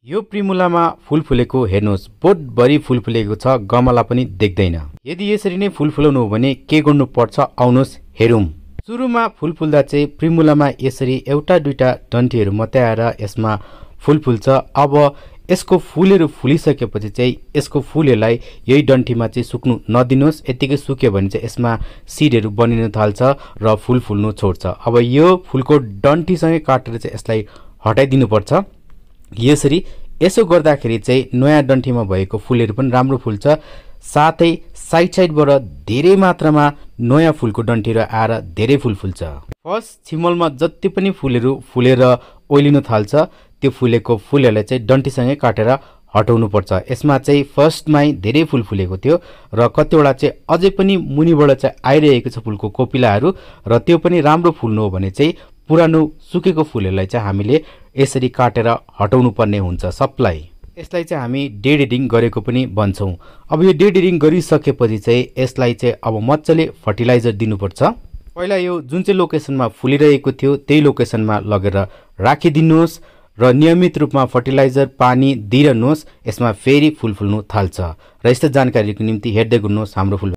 यो प्रिमुलामा फूल फुलेको हेर्नुहोस्, बोटभरि फूल फुलेको छ, गमला पनि देख्दैन। यदि यसरी नै फूल फुलाउनु हो भने के गर्नुपर्छ आउनुहोस् हेरौँ। सुरुमा फूल फुल्दा चाहिँ प्रिमुलामा यसरी एउटा दुईटा डन्ठीहरू मात्रै आएर यसमा फूल फुल्छ। अब यसको फूलहरू फुलिसकेपछि चाहिँ यसको फूलहरूलाई यही डन्ठीमा चाहिँ सुक्नु नदिनुहोस्। यतिकै सुक्यो भने चाहिँ यसमा सिडहरू बनिन थाल्छ र फूल फुल्नु छोड्छ। अब यो फूलको डन्ठीसँगै काटेर चाहिँ यसलाई हटाइदिनुपर्छ। यसरी यसो गर्दाखेरि चाहिँ नयाँ डन्ठीमा भएको फूलहरू पनि राम्रो फुल्छ, साथै साइड साइडबाट धेरै मात्रामा नयाँ फूलको डन्ठीहरू आएर धेरै फूल फुल्छ। फर्स्ट छिमलमा जति पनि फूलहरू फुलेर ओइलिन थाल्छ त्यो फुलेको फूलहरूलाई चाहिँ डन्ठीसँगै काटेर हटाउनु पर्छ। यसमा चाहिँ फर्स्टमै धेरै फूल फुलेको थियो र कतिवटा चाहिँ अझै पनि मुनिबाट चाहिँ आइरहेको छ फूलको कोपिलाहरू, र त्यो पनि राम्रो फुल्नु हो भने चाहिँ पुरानो सुकेको फूलहरूलाई चाहिँ हामीले यसरी काटेर हटाउनु पर्ने हुन्छ सबलाई। यसलाई चाहिँ हामी डेड एडिङ गरेको पनि भन्छौँ। अब यो डेड एडिङ गरिसकेपछि चाहिँ यसलाई चाहिँ अब मजाले फर्टिलाइजर दिनुपर्छ। पहिला यो जुन चाहिँ लोकेसनमा फुलिरहेको थियो त्यही लोकेसनमा लगेर राखिदिनुहोस् र नियमित रूपमा फर्टिलाइजर पानी दिइरहनुहोस्। यसमा फेरि फूल फुल्नु थाल्छ। र यस्तो जानकारीको निम्ति हेर्दै गर्नुहोस् हाम्रो फुल।